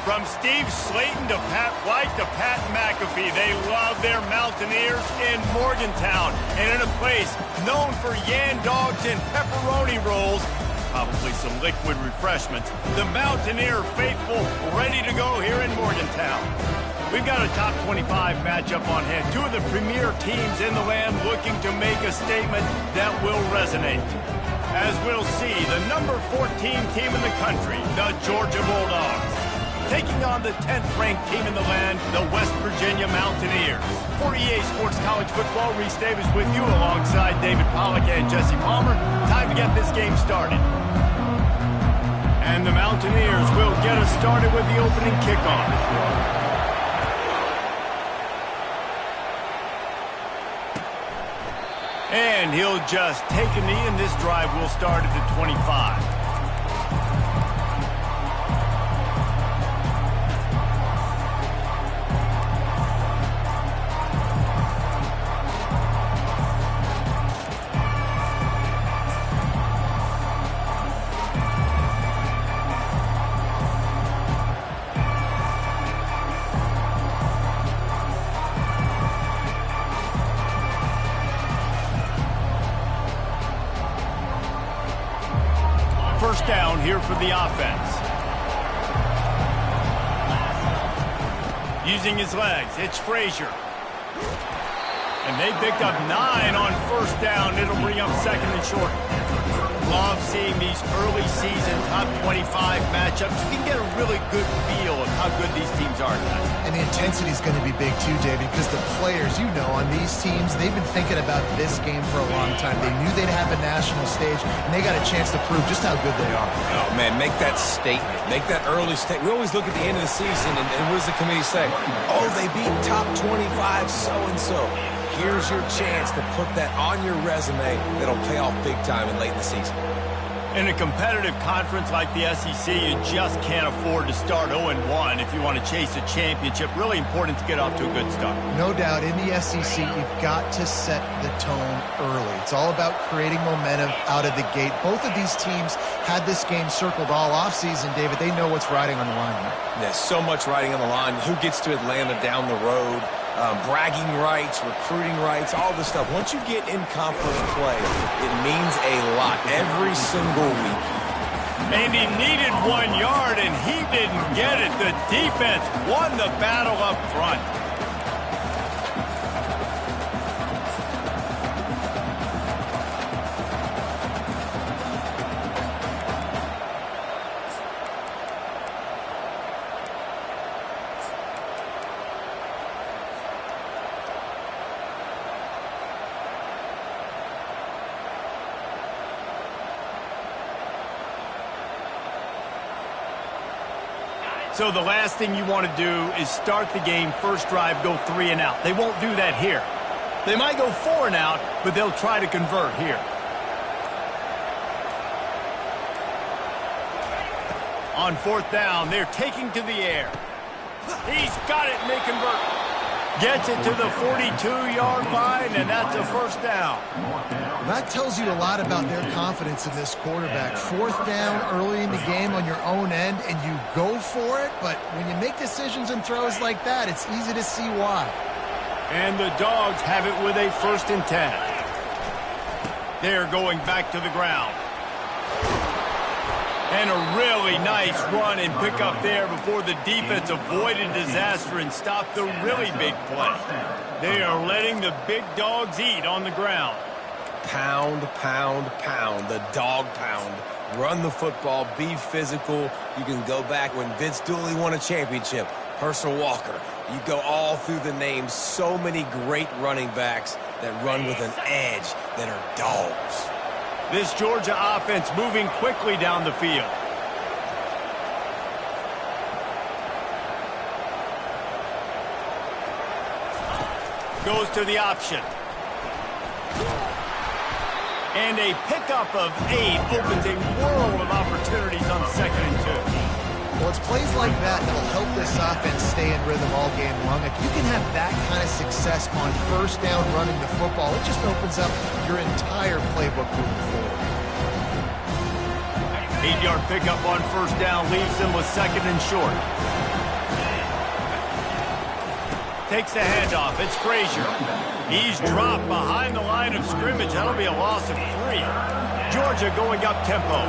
From Steve Slayton to Pat White to Pat McAfee, they love their Mountaineers in Morgantown. And in a place known for Yan Dogs and pepperoni rolls, probably some liquid refreshments, the Mountaineer faithful ready to go here in Morgantown. We've got a top 25 matchup on hand. Two of the premier teams in the land looking to make a statement that will resonate. As we'll see, the number 14 team in the country, the Georgia Bulldogs, taking on the 10th-ranked team in the land, the West Virginia Mountaineers. For EA Sports College Football, Reese Davis with you alongside David Pollack and Jesse Palmer. Time to get this game started. And the Mountaineers will get us started with the opening kickoff. And he'll just take a knee, and this drive will start at the 25. First down here for the offense. Using his legs, it's Frazier. And they picked up 9 on first down. It'll bring up second and short. Love seeing these early season top 25 matchups. You can get a really good feel of how good these teams are, guys. And the intensity is going to be big too, David, because the players, you know, on these teams, they've been thinking about this game for a long time. They knew they'd have a national stage, and they got a chance to prove just how good they are. Oh, man, make that statement. Make that early statement. We always look at the end of the season, and what does the committee say? Oh, they beat top 25 so-and-so. Here's your chance to put that on your resume that'll pay off big time and late in the season. In a competitive conference like the SEC, you just can't afford to start 0-1 if you want to chase a championship. Really important to get off to a good start. No doubt, in the SEC, you've got to set the tone early. It's all about creating momentum out of the gate. Both of these teams had this game circled all offseason, David. They know what's riding on the line here. There's so much riding on the line. Who gets to Atlanta down the road? Bragging rights, recruiting rights, all this stuff. Once you get in conference play, it means a lot every single week. And he needed 1 yard, and he didn't get it. The defense won the battle up front. So the last thing you want to do is start the game, first drive, go 3 and out. They won't do that here. They might go 4 and out, but they'll try to convert here. On fourth down, they're taking to the air. He's got it, and they convert. Gets it to the 42-yard line, and that's a first down. That tells you a lot about their confidence in this quarterback. Fourth down early in the game on your own end, and you go for it, but when you make decisions and throws like that, it's easy to see why. And the Dogs have it with a 1st and 10. They're going back to the ground. And a really nice run and pick up there before the defense avoided disaster and stopped the really big play. They are letting the big dogs eat on the ground. Pound, pound, pound, the dog pound. Run the football, be physical. You can go back when Vince Dooley won a championship, Herschel Walker. You go all through the names. So many great running backs that run with an edge that are dogs. This Georgia offense moving quickly down the field. Goes to the option. And a pickup of 8 opens a world of opportunities on 2nd and 2. Well, it's plays like that that'll help this offense stay in rhythm all game long. If you can have that kind of success on first down running the football, it just opens up your entire playbook moving forward. 8-yard pickup on first down leaves them with 2nd and short. Takes the handoff. It's Frazier. He's dropped behind the line of scrimmage. That'll be a loss of 3. Georgia going up tempo.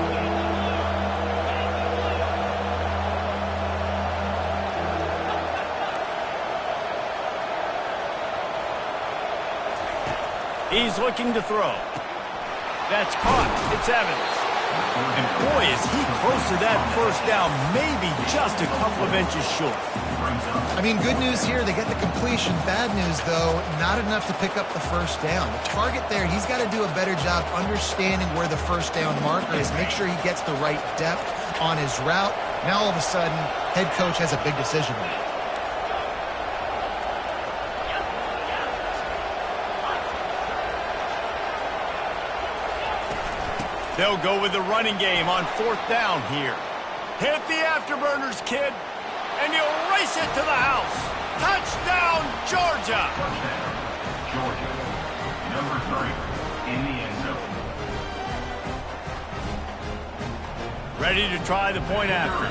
He's looking to throw. That's caught. It's Evans. And boy, is he close to that first down, maybe just a couple of inches short. I mean, good news here, they get the completion. Bad news, though, not enough to pick up the first down. The target there, he's got to do a better job understanding where the first down marker is, make sure he gets the right depth on his route. Now, all of a sudden, head coach has a big decision to make. They'll go with the running game on 4th down here. Hit the afterburners, kid, and you'll race it to the house. Touchdown, Georgia! Georgia, number 3, in the end zone. Ready to try the point after.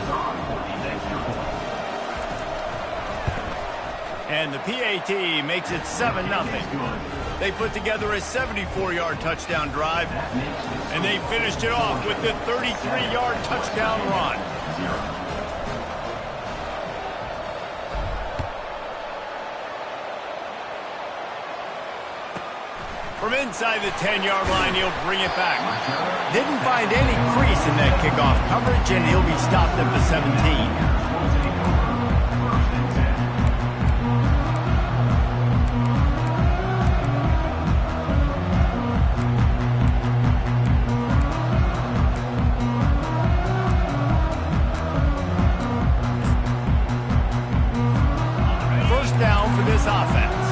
And the PAT makes it 7-0. They put together a 74-yard touchdown drive, and they finished it off with the 33-yard touchdown run. From inside the 10-yard line, he'll bring it back. Didn't find any crease in that kickoff coverage, and he'll be stopped at the 17. Down for this offense.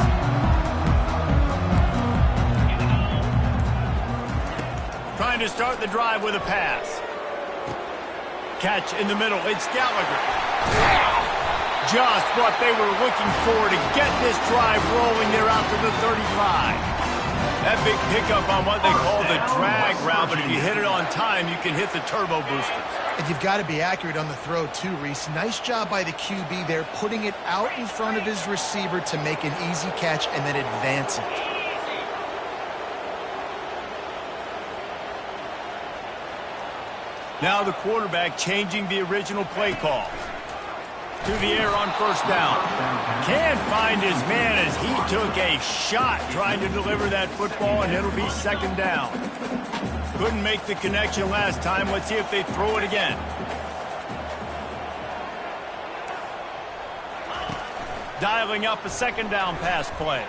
Trying to start the drive with a pass. Catch in the middle. It's Gallagher. Just what they were looking for to get this drive rolling. They're out to the 35. That big pickup on what they call the drag route, but if you hit it on time, you can hit the turbo boosters. And you've got to be accurate on the throw, too, Reese. Nice job by the QB there, putting it out in front of his receiver to make an easy catch and then advance it. Now the quarterback changing the original play call. To the air on 1st down. Can't find his man as he took a shot trying to deliver that football, and it'll be 2nd down. Couldn't make the connection last time. Let's see if they throw it again. Dialing up a 2nd down pass play.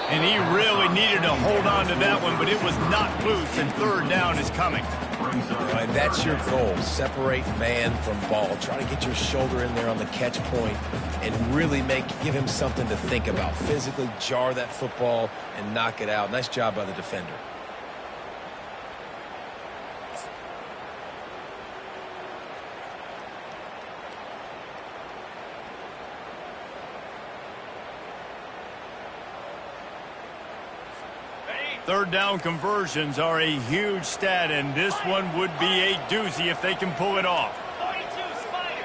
And he really needed to hold on to that one, but it was not loose, and 3rd down is coming. Right, that's your goal. Separate man from ball. Try to get your shoulder in there on the catch point and really give him something to think about. Physically jar that football and knock it out. Nice job by the defender. Third down conversions are a huge stat, and this one would be a doozy if they can pull it off. 42 Spider.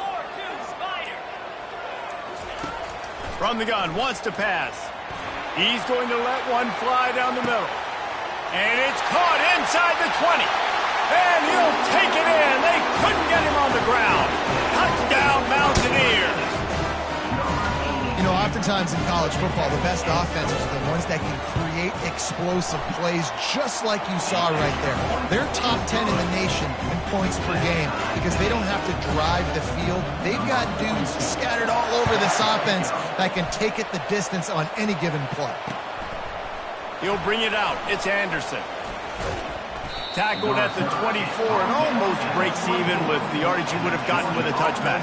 4-2 Spider. From the gun, wants to pass. He's going to let one fly down the middle. And it's caught inside the 20. And he'll take it in. They couldn't get him on the ground. Touchdown, Mountaineers. You know, oftentimes in college football, the best offenses are the ones that can create explosive plays just like you saw right there. They're top 10 in the nation in points per game because they don't have to drive the field. They've got dudes scattered all over this offense that can take it the distance on any given play. He'll bring it out. It's Anderson. Tackled at the 24 and almost breaks even with the yardage he would have gotten with a touchback.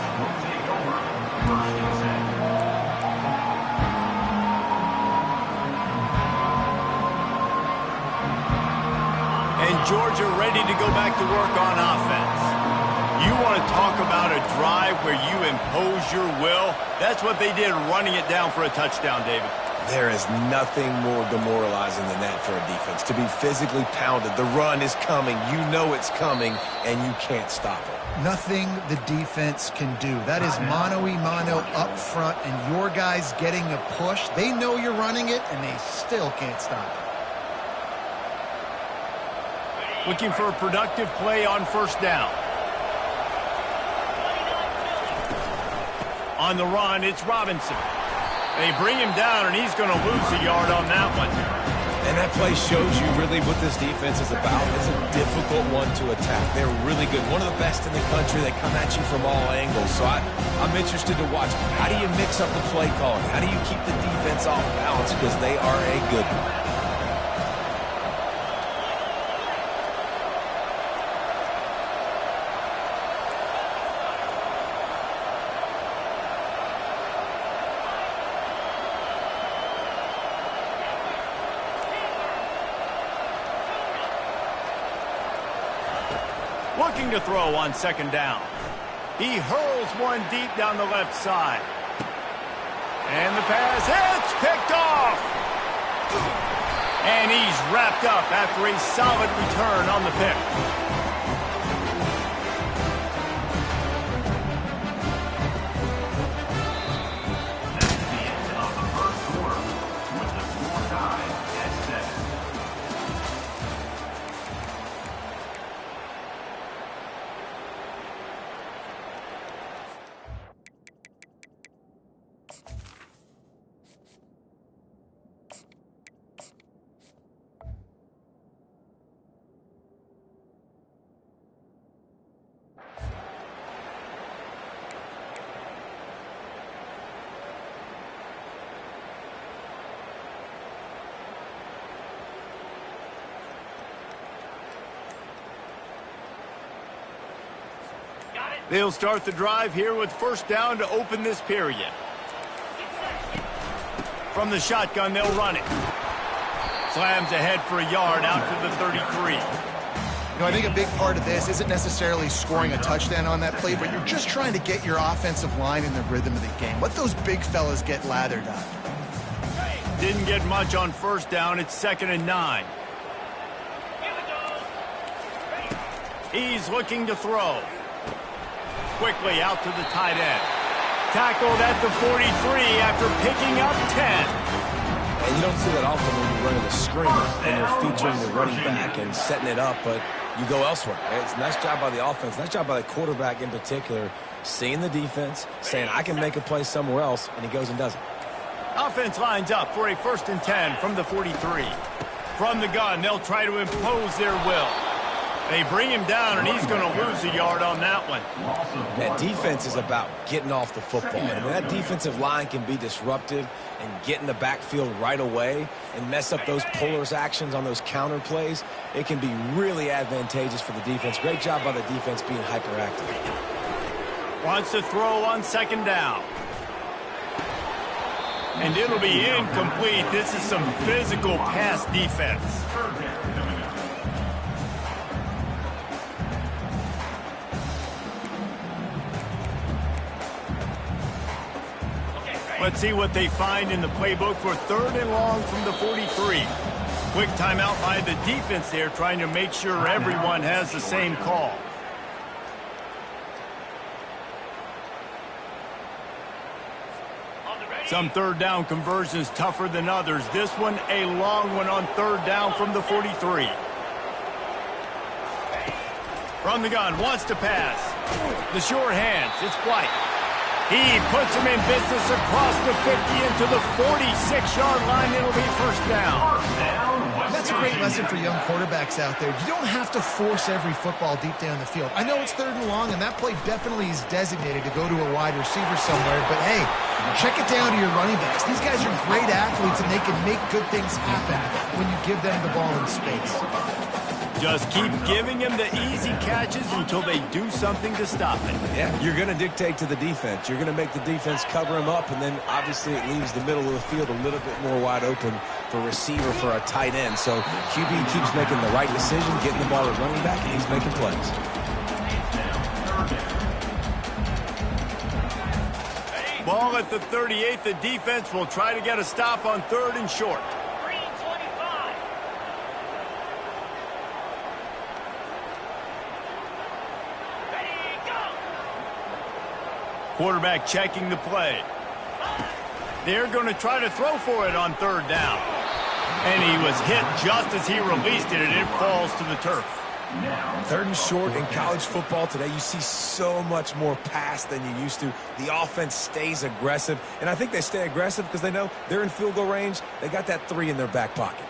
And Georgia ready to go back to work on offense. You want to talk about a drive where you impose your will? That's what they did, running it down for a touchdown, David. There is nothing more demoralizing than that for a defense. To be physically pounded, the run is coming, you know it's coming, and you can't stop it. Nothing the defense can do. That is mano-a-mano up front, and your guys getting a push. They know you're running it, and they still can't stop it. Looking for a productive play on first down. On the run, it's Robinson. They bring him down, and he's going to lose a yard on that one. And that play shows you really what this defense is about. It's a difficult one to attack. They're really good. One of the best in the country. They come at you from all angles. So I'm interested to watch. How do you mix up the play calling? How do you keep the defense off balance? Because they are a good one. Looking to throw on second down. He hurls one deep down the left side. And the pass hits, picked off. And he's wrapped up after a solid return on the pick. That's the end of the first quarter, with the score tied at 7. They'll start the drive here with first down to open this period. From the shotgun, they'll run it. Slams ahead for a yard out to the 33. You know, I think a big part of this isn't necessarily scoring a touchdown on that play, but you're just trying to get your offensive line in the rhythm of the game. Let those big fellas get lathered up. Didn't get much on first down. It's 2nd and 9. He's looking to throw. Quickly out to the tight end. Tackled at the 43 after picking up 10. And you don't see that often when you're running a screen and you're featuring the running back and setting it up, but you go elsewhere. It's a nice job by the offense, nice job by the quarterback in particular, seeing the defense, saying, I can make a play somewhere else, and he goes and does it. Offense lines up for a 1st and 10 from the 43. From the gun, they'll try to impose their will. They bring him down, and he's going to lose a yard on that one. That defense is about getting off the football. And when that defensive line can be disruptive and get in the backfield right away and mess up those pullers actions on those counter plays, it can be really advantageous for the defense. Great job by the defense being hyperactive. Wants to throw on 2nd down. And it'll be incomplete. This is some physical pass defense. Let's see what they find in the playbook for 3rd and long from the 43. Quick timeout by the defense there, trying to make sure everyone has the same call. Some 3rd down conversions tougher than others. This one a long one on 3rd down from the 43. From the gun, wants to pass. The sure hands, it's White. He puts him in business across the 50 into the 46-yard line. It'll be 1st down. That's a great lesson for young quarterbacks out there. You don't have to force every football deep down the field. I know it's 3rd and long, and that play definitely is designated to go to a wide receiver somewhere, but hey, check it down to your running backs. These guys are great athletes, and they can make good things happen when you give them the ball in space. Just keep giving him the easy catches until they do something to stop it. Yeah, you're going to dictate to the defense. You're going to make the defense cover him up, and then obviously it leaves the middle of the field a little bit more wide open for receiver for a tight end. So QB keeps making the right decision, getting the ball to running back, and he's making plays. Ball at the 38. The defense will try to get a stop on 3rd and short. Green 25. Ready, go! Quarterback checking the play. They're going to try to throw for it on 3rd down. And he was hit just as he released it, and it falls to the turf. 3rd and short in college football today, you see so much more pass than you used to. The offense stays aggressive, and I think they stay aggressive because they know they're in field goal range. They got that 3 in their back pocket.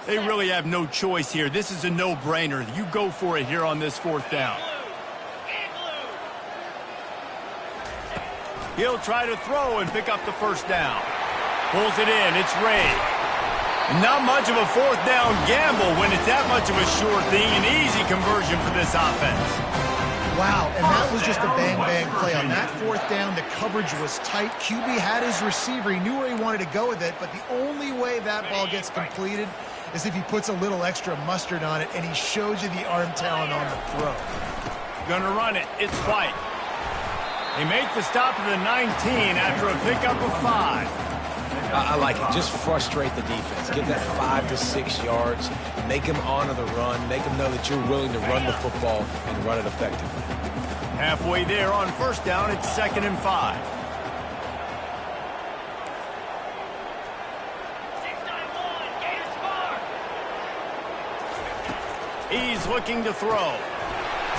They really have no choice here. This is a no-brainer. You go for it here on this 4th down. He'll try to throw and pick up the 1st down. Pulls it in. It's Ray. Not much of a 4th down gamble when it's that much of a sure thing. An easy conversion for this offense. Wow, and that was just a bang-bang play. On that 4th down, the coverage was tight. QB had his receiver. He knew where he wanted to go with it, but the only way that ball gets completed is if he puts a little extra mustard on it, and he shows you the arm talent on the throw. Gonna run it. It's White. They make the stop at the 19 after a pickup of 5. I like it. Just frustrate the defense. Give that 5 to 6 yards. Make them honor the run. Make them know that you're willing to run the football and run it effectively. Halfway there on 1st down, it's 2nd and 5. 6-9-1, Gators score. He's looking to throw.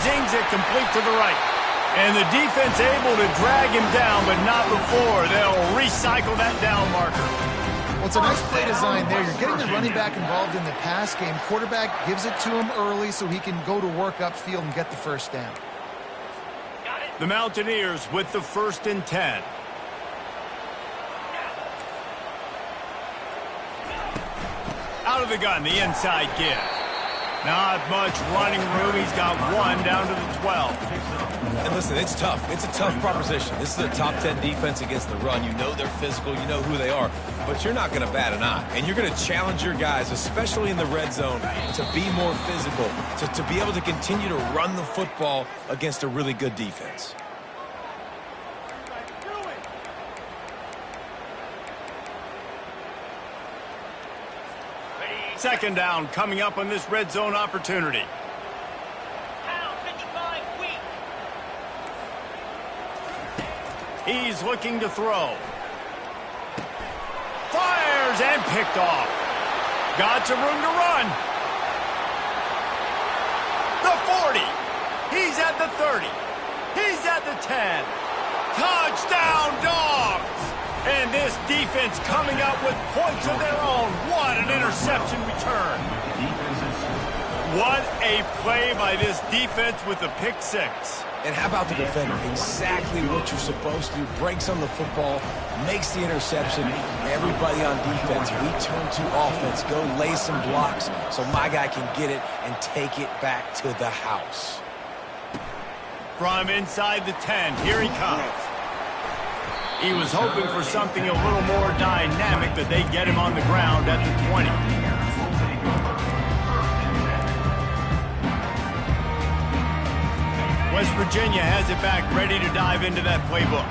Zings it complete to the right. And the defense able to drag him down, but not before. They'll recycle that down marker. Well, it's a nice play design there. You're getting the running back involved in the pass game. Quarterback gives it to him early so he can go to work upfield and get the 1st down. The Mountaineers with the 1st and 10. Out of the gun, the inside give. Not much running room. He's got 1 down to the 12. And listen, it's tough. It's a tough proposition. This is a top 10 defense against the run. You know they're physical. You know who they are. But you're not going to bat an eye. And you're going to challenge your guys, especially in the red zone, to be more physical, to be able to continue to run the football against a really good defense. Second down coming up on this red zone opportunity. Pound 55 weak. He's looking to throw. Fires and picked off. Got some room to run. The 40. He's at the 30. He's at the 10. Touchdown, Dogs! And this defense coming up with points of their own. What an interception return. What a play by this defense with the pick 6. And how about the defender? Exactly what you're supposed to do. Breaks on the football, makes the interception. Everybody on defense, we turn to offense. Go lay some blocks so my guy can get it and take it back to the house. From inside the 10, here he comes. He was hoping for something a little more dynamic, but they get him on the ground at the 20. West Virginia has it back, ready to dive into that playbook.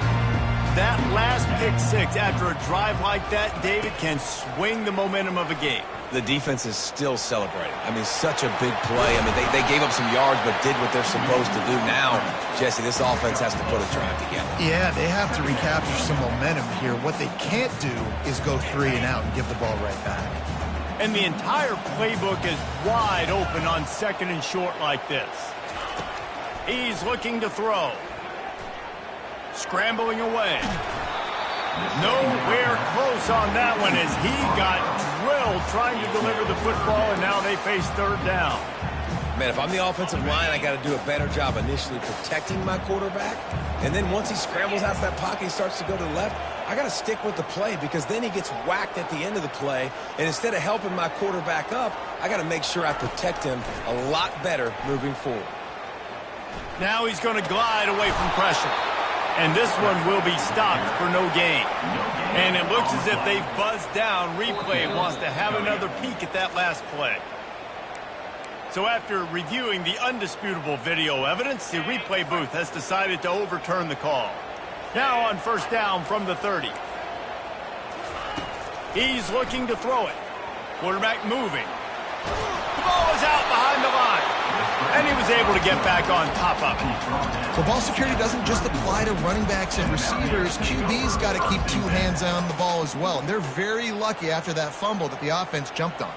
That last pick 6 after a drive like that, David, can swing the momentum of a game. The defense is still celebrating. I mean, such a big play. I mean, they gave up some yards but did what they're supposed to do. Now, Jesse, this offense has to put a drive together. Yeah, they have to recapture some momentum here. What they can't do is go 3 and out and give the ball right back. And the entire playbook is wide open on 2nd and short like this. He's looking to throw. Scrambling away. Nowhere close on that one as he got drilled trying to deliver the football, and now they face 3rd down. Man, if I'm the offensive line, I got to do a better job initially protecting my quarterback. And then once he scrambles out of that pocket, he starts to go to the left, I got to stick with the play because then he gets whacked at the end of the play. And instead of helping my quarterback up, I got to make sure I protect him a lot better moving forward. Now he's going to glide away from pressure. And this one will be stopped for no gain. And it looks as if they've buzzed down. Replay wants to have another peek at that last play. So after reviewing the undisputable video evidence, the replay booth has decided to overturn the call. Now on first down from the 30. He's looking to throw it. Quarterback moving. The ball was out behind the line. And he was able to get back on top of it. Well, ball security doesn't just apply to running backs and receivers. QB's got to keep two hands on the ball as well. And they're very lucky after that fumble that the offense jumped on.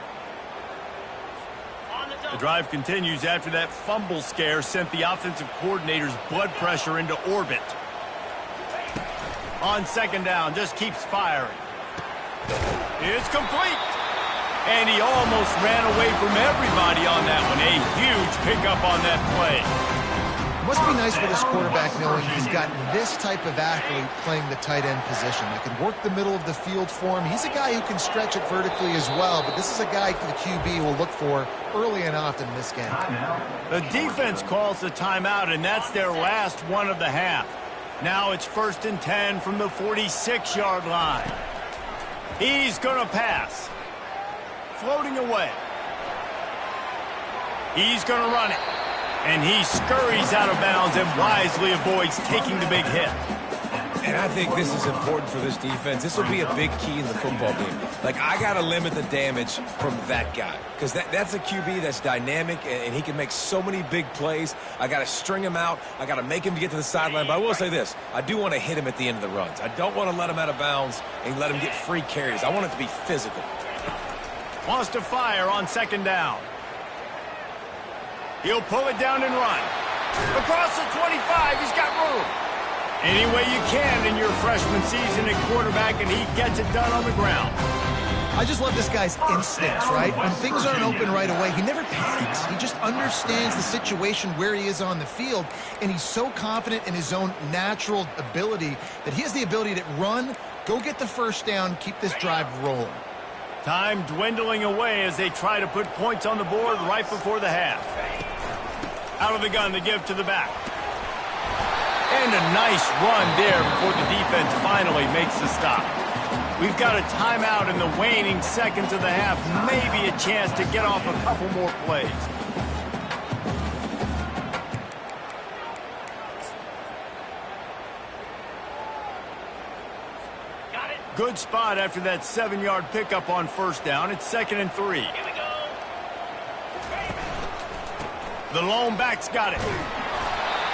The drive continues after that fumble scare sent the offensive coordinator's blood pressure into orbit. On second down, just keeps firing. It's complete. And he almost ran away from everybody on that one. A huge pickup on that play. It must be nice for this quarterback knowing he's got this type of athlete playing the tight end position that can work the middle of the field for him. He's a guy who can stretch it vertically as well, but this is a guy the QB will look for early and often in this game. The defense calls the timeout, and that's their last one of the half. Now it's 1st and 10 from the 46-yard line. He's going to pass. Floating away. He's going to run it. And he scurries out of bounds and wisely avoids taking the big hit. And I think this is important for this defense. This will be a big key in the football game. Like, I got to limit the damage from that guy. Because that's a QB that's dynamic, and he can make so many big plays. I got to string him out. I got to make him get to the sideline. But I will say this. I do want to hit him at the end of the runs. I don't want to let him out of bounds and let him get free carries. I want it to be physical. Wants to fire on second down. He'll pull it down and run. Across the 25, he's got room. Any way you can in your freshman season at quarterback, and he gets it done on the ground. I just love this guy's instincts, right? When things aren't open right away, he never panics. He just understands the situation where he is on the field, and he's so confident in his own natural ability that he has the ability to run, go get the first down, keep this drive rolling. Time dwindling away as they try to put points on the board right before the half. Out of the gun to give to the back. And a nice run there before the defense finally makes the stop. We've got a timeout in the waning seconds of the half. Maybe a chance to get off a couple more plays. Good spot after that 7-yard pickup on first down. It's 2nd and 3. Here we go. The lone back's got it.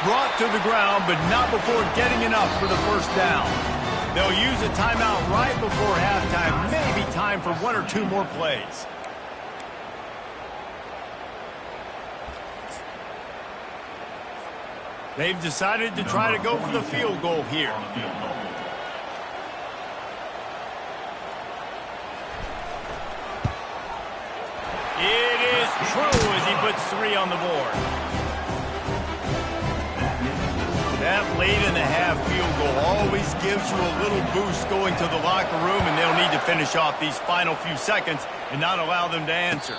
Brought to the ground, but not before getting enough for the first down. They'll use a timeout right before halftime. Maybe time for 1 or 2 more plays. They've decided to try to go for the field goal here. It is true as he puts 3 on the board. That late in the half field goal always gives you a little boost going to the locker room, and they'll need to finish off these final few seconds and not allow them to answer.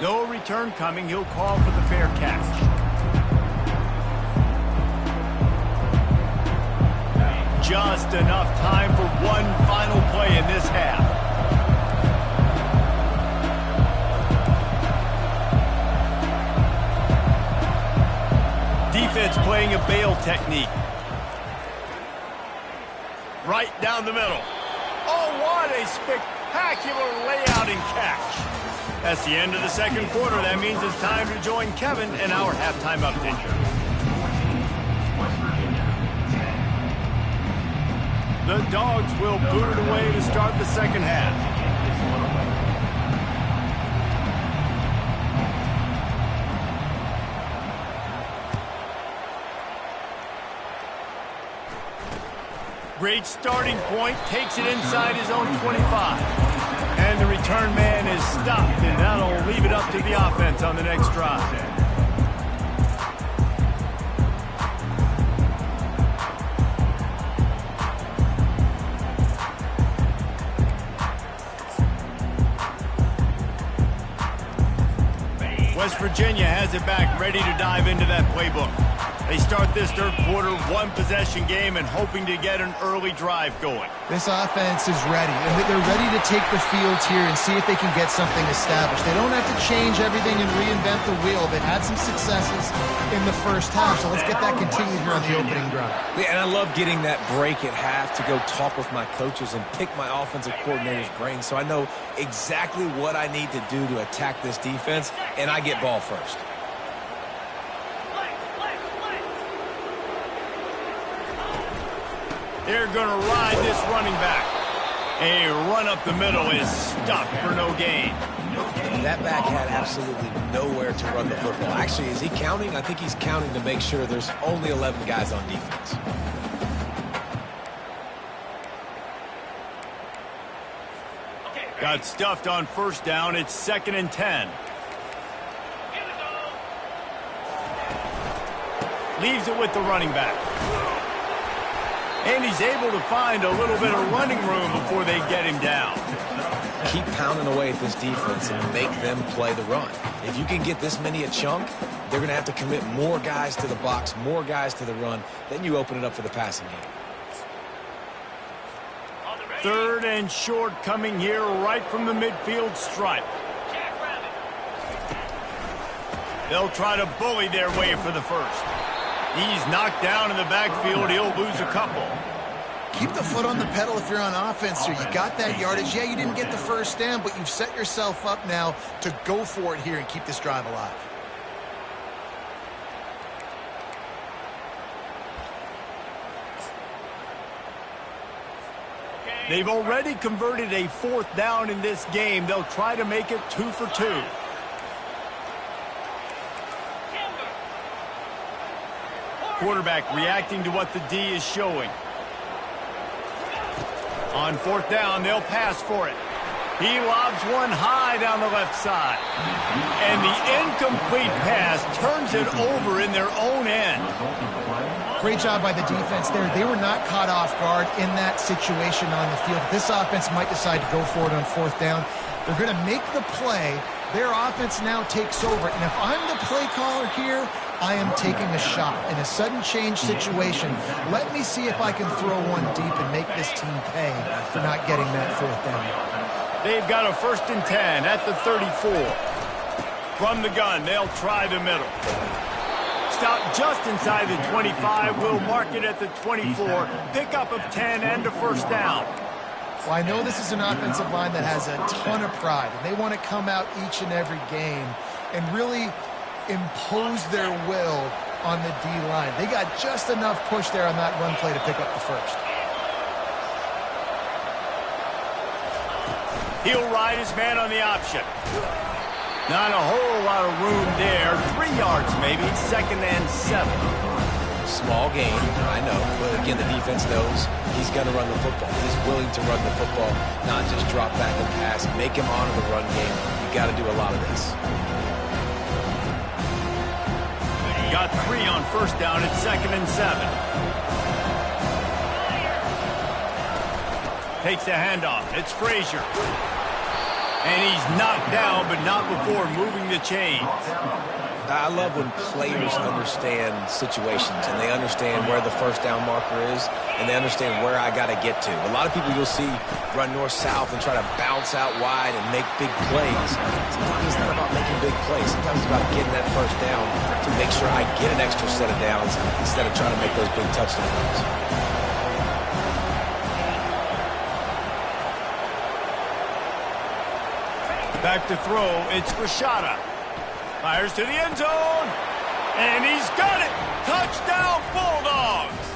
No return coming. He'll call for the fair catch. Just enough time for one final play in this half. Defense playing a bail technique. Right down the middle. Oh, what a spectacular layout and catch. That's the end of the second quarter. That means it's time to join Kevin and our halftime update. The Dogs will boot it away to start the second half. Great starting point, takes it inside his own 25. And the return man is stopped, and that'll leave it up to the offense on the next drive. West Virginia has it back, ready to dive into that playbook. They start this third quarter one-possession game and hoping to get an early drive going. This offense is ready, and they're ready to take the field here and see if they can get something established. They don't have to change everything and reinvent the wheel. They've had some successes in the first half, so let's get that continued here on the opening drive. Yeah, and I love getting that break at half to go talk with my coaches and pick my offensive coordinator's brain so I know exactly what I need to do to attack this defense, and I get ball first. They're going to ride this running back. A run up the middle is stuck for no gain. That back had absolutely nowhere to run the football. Actually, is he counting? I think he's counting to make sure there's only 11 guys on defense. Got stuffed on first down. It's 2nd and 10. Leaves it with the running back. And he's able to find a little bit of running room before they get him down. Keep pounding away at this defense and make them play the run. If you can get this many a chunk, they're going to have to commit more guys to the box, more guys to the run. Then you open it up for the passing game. 3rd and short coming here right from the midfield stripe. They'll try to bully their way for the first. He's knocked down in the backfield. He'll lose a couple. Keep the foot on the pedal if you're on offense here. You got that yardage. Yeah, you didn't get the first down, but you've set yourself up now to go for it here and keep this drive alive. They've already converted a 4th down in this game. They'll try to make it 2 for 2. Quarterback reacting to what the D is showing. On 4th down, they'll pass for it. He lobs one high down the left side. And the incomplete pass turns it over in their own end. Great job by the defense there. They were not caught off guard in that situation on the field. This offense might decide to go for it on 4th down. They're going to make the play. Their offense now takes over. And if I'm the play caller here, I am taking a shot. In a sudden change situation, let me see if I can throw one deep and make this team pay for not getting that 4th down. They've got a 1st and 10 at the 34. From the gun, they'll try the middle. Stop just inside the 25. We'll mark it at the 24. Pickup of 10 and a 1st down. Well, I know this is an offensive line that has a ton of pride, and they want to come out each and every game and really impose their will on the D-line. They got just enough push there on that run play to pick up the first. He'll ride his man on the option. Not a whole lot of room there. 3 yards maybe. 2nd and 7. Small game, I know. But again, the defense knows he's going to run the football. He's willing to run the football, not just drop back and pass. Make him honor the run game. You got to do a lot of this. Got 3 on 1st down at 2nd and 7. Takes the handoff. It's Frazier. And he's knocked down, but not before moving the chains. I love when players understand situations and they understand where the 1st down marker is and they understand where I got to get to. A lot of people you'll see run north-south and try to bounce out wide and make big plays. Sometimes it's not about making big plays. Sometimes it's about getting that 1st down to make sure I get an extra set of downs instead of trying to make those big touchdowns. Back to throw. It's Rashada. Fires to the end zone. And he's got it. Touchdown, Bulldogs.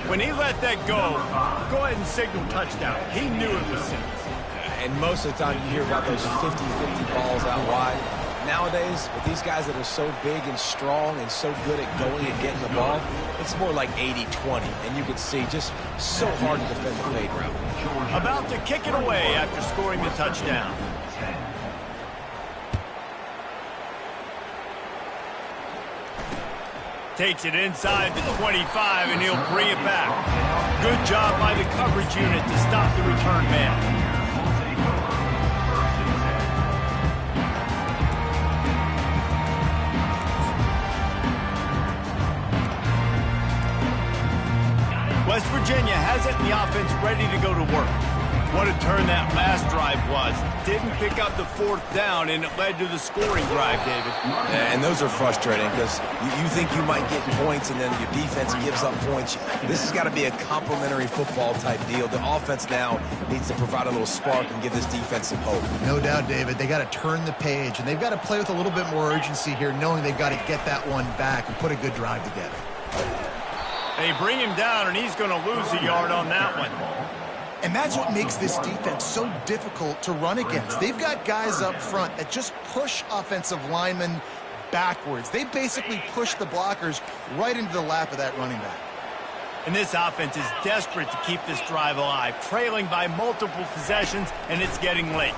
When he let that go ahead and signal touchdown. He knew it was six. And most of the time you hear about those 50-50 balls out wide. Nowadays, with these guys that are so big and strong and so good at going and getting the ball, it's more like 80-20. And you can see just so hard to defend the fade route. About to kick it away after scoring the touchdown. Takes it inside the 25, and he'll bring it back. Good job by the coverage unit to stop the return man. present and the offense ready to go to work. What a turn that last drive was. Didn't pick up the fourth down, and it led to the scoring drive, David. Yeah, and those are frustrating because you think you might get points and then your defense gives up points. This has got to be a complementary football type deal. The offense now needs to provide a little spark and give this defense some hope. No doubt, David. They got to turn the page, and they've got to play with a little bit more urgency here, knowing they've got to get that one back and put a good drive together. They bring him down, and he's going to lose a yard on that one. And that's what makes this defense so difficult to run against. They've got guys up front that just push offensive linemen backwards. They basically push the blockers right into the lap of that running back. And this offense is desperate to keep this drive alive, trailing by multiple possessions, and it's getting late.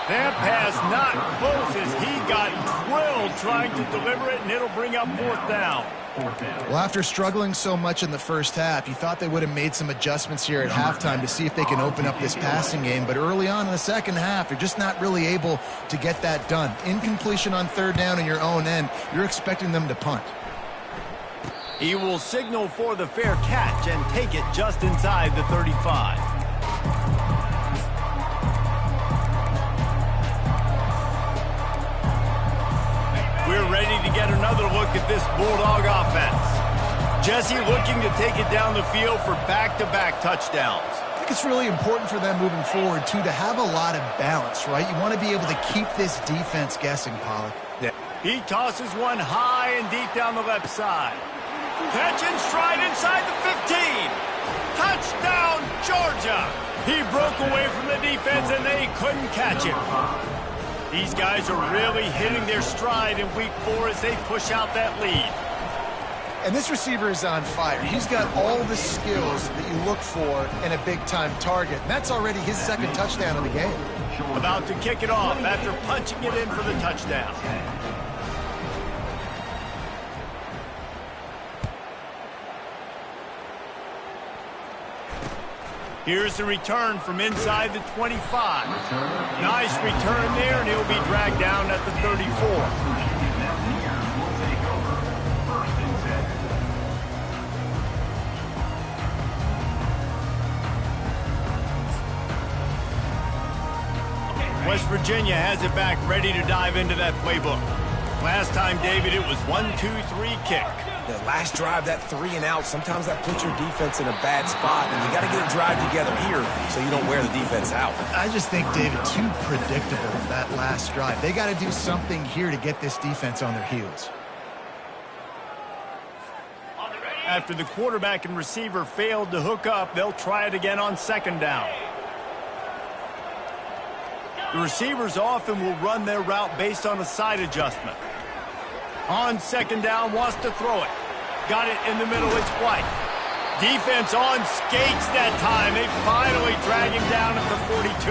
That pass not close as he got drilled trying to deliver it, and it'll bring up fourth down. Well, after struggling so much in the first half, you thought they would have made some adjustments here at halftime to see if they can open up this passing game. But early on in the second half, they're just not really able to get that done. Incompletion on third down in your own end, you're expecting them to punt. He will signal for the fair catch and take it just inside the 35. We're ready to get another look at this Bulldog offense. Jesse looking to take it down the field for back-to-back touchdowns. I think it's really important for them moving forward, too, to have a lot of balance, right? You want to be able to keep this defense guessing, Pollard. Yeah. He tosses one high and deep down the left side. Catch and stride inside the 15. Touchdown, Georgia. He broke away from the defense, and they couldn't catch him. These guys are really hitting their stride in week 4 as they push out that lead. And this receiver is on fire. He's got all the skills that you look for in a big-time target. And that's already his second touchdown of the game. About to kick it off after punching it in for the touchdown. Here's the return from inside the 25. Nice return there, and he'll be dragged down at the 34. West Virginia has it back, ready to dive into that playbook. Last time, David, it was 1-2-3 kick. The last drive, that 3 and out, sometimes that puts your defense in a bad spot, and you got to get a drive together here so you don't wear the defense out. I just think, David, too predictable, that last drive. They got to do something here to get this defense on their heels. After the quarterback and receiver failed to hook up, they'll try it again on second down. The receivers often will run their route based on a side adjustment. On second down, wants to throw it. Got it in the middle, it's White. Defense on skates that time. They finally drag him down at the 42.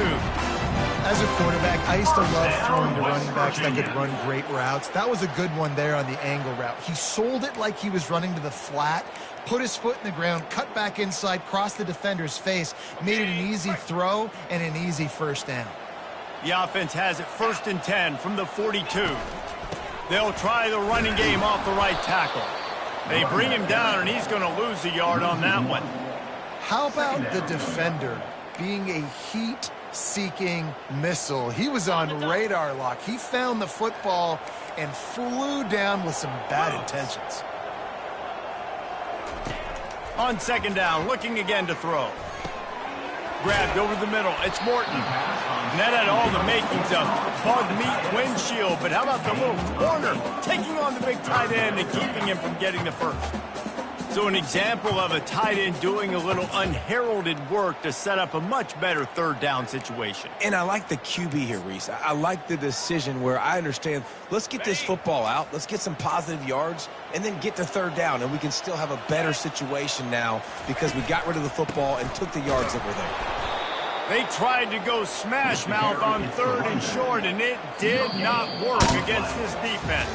As a quarterback, I used to love throwing to running backs that could run great routes. That was a good one there on the angle route. He sold it like he was running to the flat, put his foot in the ground, cut back inside, crossed the defender's face, made it an easy throw and an easy first down. The offense has it 1st and 10 from the 42. They'll try the running game off the right tackle. They bring him down, and he's going to lose a yard on that one. How about the defender being a heat-seeking missile? He was on radar lock. He found the football and flew down with some bad intentions. On second down, looking again to throw. Grabbed over the middle. It's Morton. And that had all the makings of bug meat windshield. But how about the little corner taking on the big tight end and keeping him from getting the first? So an example of a tight end doing a little unheralded work to set up a much better third down situation. And I like the QB here, Reese. I like the decision where I understand, let's get this football out, let's get some positive yards, and then get to third down, and we can still have a better situation now because we got rid of the football and took the yards that were there. They tried to go smash mouth on 3rd and short, and it did not work against this defense.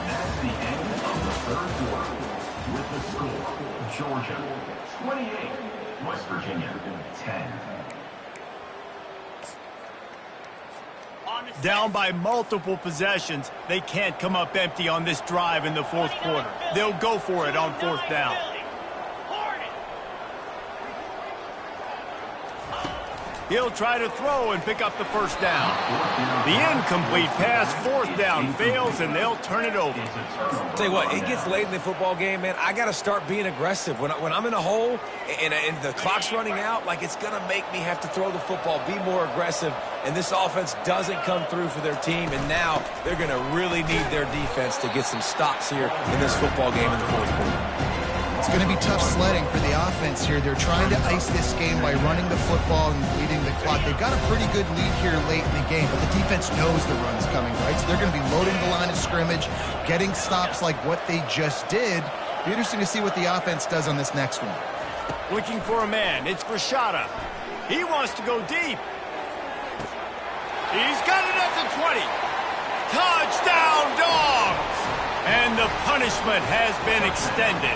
That's the end of the third quarter. With the score, Georgia 28, West Virginia 10. Down by multiple possessions, they can't come up empty on this drive in the fourth quarter. They'll go for it on fourth down. He'll try to throw and pick up the first down. The incomplete pass, fourth down, fails, and they'll turn it over. Tell you what, it gets late in the football game, man. I got to start being aggressive. When I'm in a hole and the clock's running out, like, it's going to make me have to throw the football, be more aggressive, and this offense doesn't come through for their team, and now they're going to really need their defense to get some stops here in this football game in the fourth quarter. It's going to be tough sledding for the offense here. They're trying to ice this game by running the football and leading the clock. They've got a pretty good lead here late in the game, but the defense knows the run's coming, right? So they're going to be loading the line of scrimmage, getting stops like what they just did. Be interesting to see what the offense does on this next one. Looking for a man. It's Rashada. He wants to go deep. He's got it at the 20. Touchdown, Dogs! And the punishment has been extended.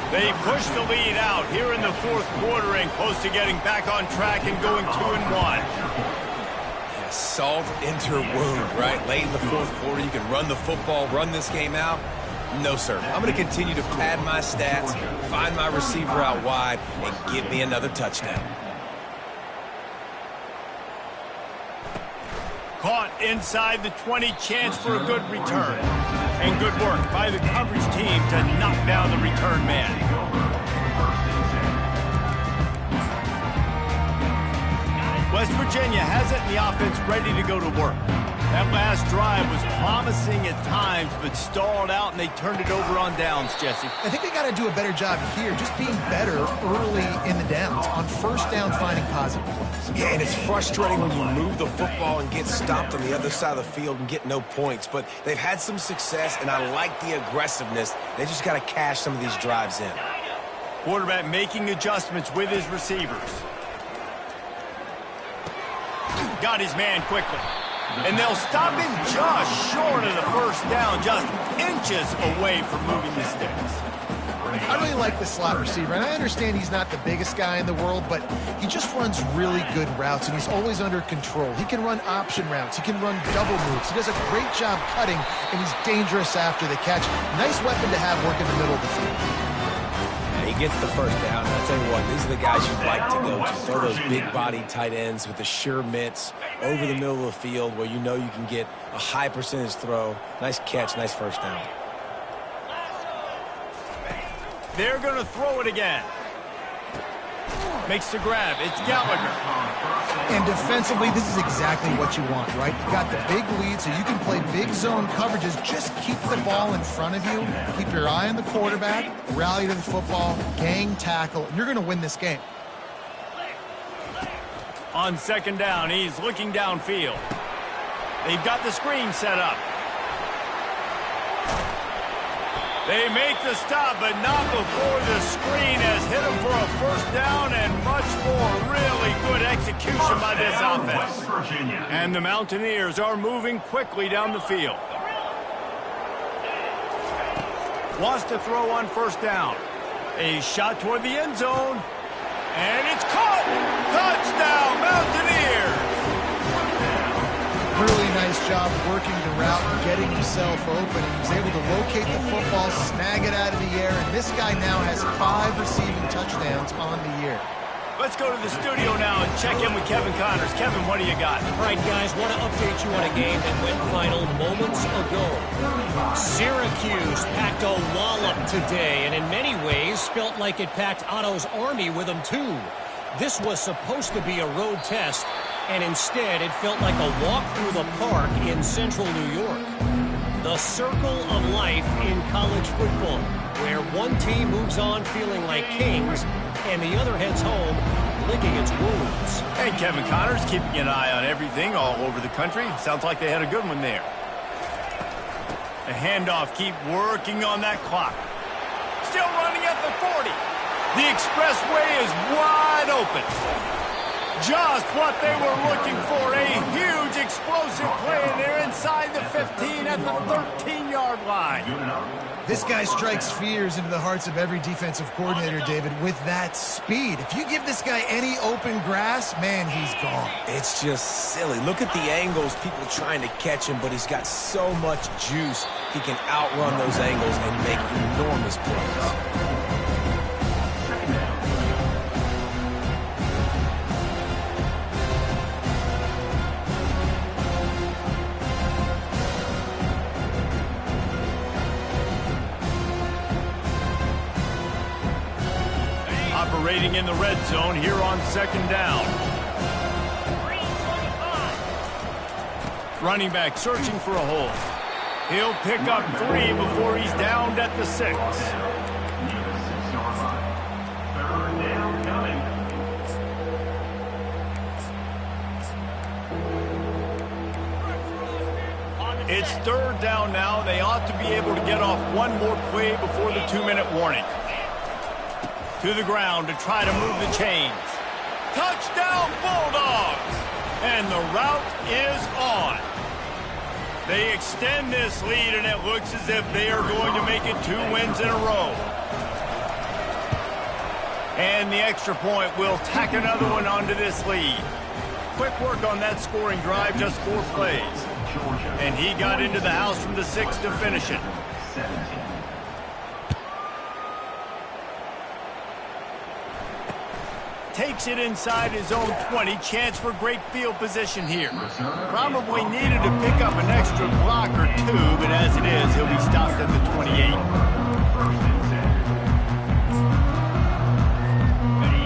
They push the lead out here in the fourth quarter and close to getting back on track and going 2-1. Yeah, salt into wound, right? Late in the fourth quarter, you can run the football, run this game out. No, sir. I'm going to continue to pad my stats, find my receiver out wide, and give me another touchdown. Caught inside the 20, chance for a good return. And good work by the coverage team to knock down the return man. West Virginia has it, and the offense ready to go to work. That last drive was promising at times, but stalled out, and they turned it over on downs, Jesse. I think they got to do a better job here, just being better early in the downs, on first down finding positive plays. Yeah, and it's frustrating when you move the football and get stopped on the other side of the field and get no points, but they've had some success, and I like the aggressiveness. They just got to cash some of these drives in. Quarterback making adjustments with his receivers. Got his man quickly. And they'll stop him just short of the first down, just inches away from moving the sticks. I really like the slot receiver, and I understand he's not the biggest guy in the world, but he just runs really good routes, and he's always under control. He can run option routes. He can run double moves. He does a great job cutting, and he's dangerous after the catch. Nice weapon to have working the middle of the field. He gets the first down. I'll tell you what, these are the guys you'd like to go to. Throw those big-body tight ends with the sure mitts over the middle of the field where you know you can get a high percentage throw. Nice catch, nice first down. They're going to throw it again. Makes the grab. It's Gallagher. And defensively, this is exactly what you want, right? You got the big lead, so you can play big zone coverages. Just keep the ball in front of you. Keep your eye on the quarterback. Rally to the football. Gang tackle. And you're going to win this game. On second down, he's looking downfield. They've got the screen set up. They make the stop, but not before the screen has hit them for a first down and much more. Really good execution by this offense. And the Mountaineers are moving quickly down the field. Wants to throw on first down. A shot toward the end zone. And it's caught! Touchdown, Mountaineers! Really nice job working the route and getting himself open. He was able to locate the football, snag it out of the air, and this guy now has 5 receiving touchdowns on the year. Let's go to the studio now and check in with Kevin Connors. Kevin, what do you got? All right, guys, want to update you on a game that went final moments ago. Syracuse packed a wallop today, and in many ways felt like it packed Otto's Army with them, too. This was supposed to be a road test, and instead it felt like a walk through the park in central New York. The circle of life in college football, where one team moves on feeling like kings and the other heads home licking its wounds. Hey, Kevin Connors, keeping an eye on everything all over the country. Sounds like they had a good one there. The handoff, keep working on that clock. Still running at the 40. The expressway is wide open. Just what they were looking for. A huge explosive play, and they're inside the 15 at the 13-yard line. This guy strikes fears into the hearts of every defensive coordinator, David, with that speed. If you give this guy any open grass, man, he's gone. It's just silly. Look at the angles, people trying to catch him, but he's got so much juice. He can outrun those angles and make enormous plays. Operating in the red zone here on second down. 325. Running back searching for a hole. He'll pick up 3 before he's downed at the 6. Near the 6-yard line. Third down coming. It's third down now. They ought to be able to get off one more play before the 2-minute warning. To the ground to try to move the chains. Touchdown Bulldogs! And the route is on. They extend this lead, and it looks as if they are going to make it 2 wins in a row. And the extra point will tack another one onto this lead. Quick work on that scoring drive, just 4 plays. And he got into the house from the 6 to finish it. 17. Takes it inside his own 20. Chance for great field position here. Probably needed to pick up an extra block or 2, but as it is, he'll be stopped at the 28.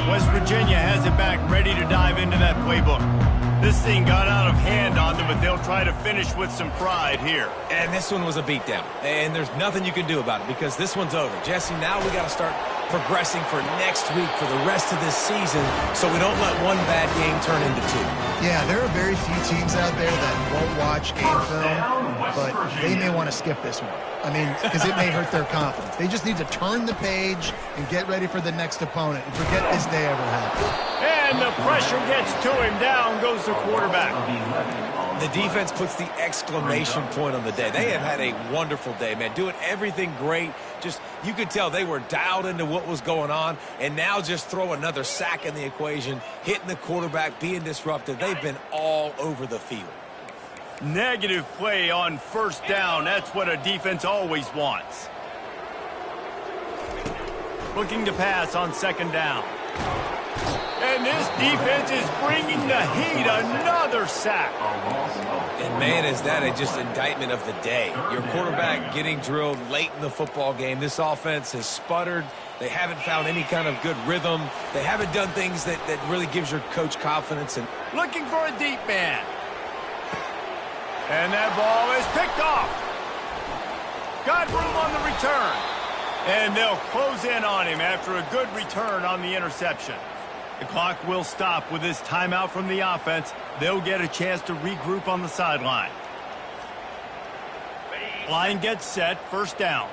West Virginia has it back, ready to dive into that playbook. This thing got out of hand on them, but they'll try to finish with some pride here. And this one was a beatdown. And there's nothing you can do about it because this one's over. Jesse, now we got to start progressing for next week for the rest of this season so we don't let one bad game turn into 2. Yeah, there are very few teams out there that won't watch game film, but they may want to skip this one. I mean, because it may hurt their confidence. They just need to turn the page and get ready for the next opponent and forget this day ever happened. And the pressure gets to him. Down goes the quarterback. The defense puts the exclamation point on the day. They have had a wonderful day, man. Doing everything great. Just, you could tell they were dialed into what was going on, and now just throw another sack in the equation, hitting the quarterback, being disruptive. They've been all over the field. Negative play on first down. That's what a defense always wants. Looking to pass on second down. And this defense is bringing the heat. Another sack. And, man, is that just indictment of the day. Your quarterback getting drilled late in the football game. This offense has sputtered. They haven't found any kind of good rhythm. They haven't done things that really gives your coach confidence. And looking for a deep man. And that ball is picked off. Got room on the return. And they'll close in on him after a good return on the interception. The clock will stop with this timeout from the offense. They'll get a chance to regroup on the sideline. Line gets set, first down.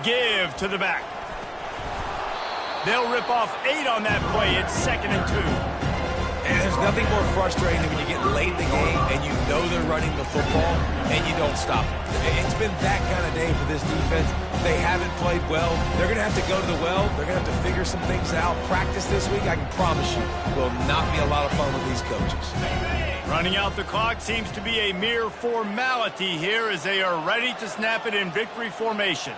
Give to the back. They'll rip off 8 on that play. It's 2nd and 2. And there's nothing more frustrating than when you get late in the game and you know they're running the football and you don't stop it. It's been that kind of day for this defense. They haven't played well. They're going to have to go to the well. They're going to have to figure some things out. Practice this week, I can promise you, will not be a lot of fun with these coaches. Running out the clock seems to be a mere formality here as they are ready to snap it in victory formation.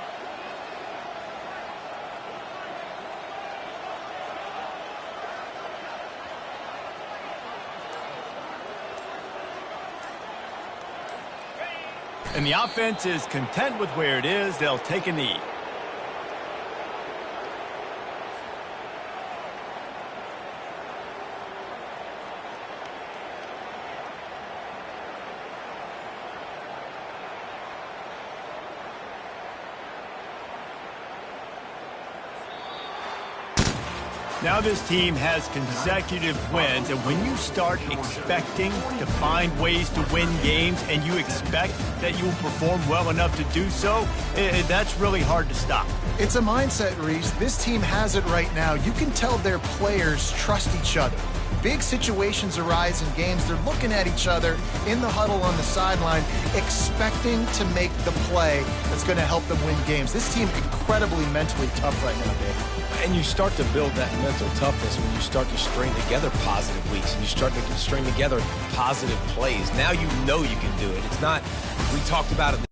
And the offense is content with where it is. They'll take a knee. Now this team has consecutive wins, and when you start expecting to find ways to win games and you expect that you will perform well enough to do so, that's really hard to stop. It's a mindset, Reese. This team has it right now. You can tell their players trust each other. Big situations arise in games. They're looking at each other in the huddle on the sideline, expecting to make the play that's going to help them win games. This team incredibly mentally tough right now, Dave. And you start to build that mental toughness when you start to string together positive weeks and you start to string together positive plays. Now you know you can do it. It's not, we talked about it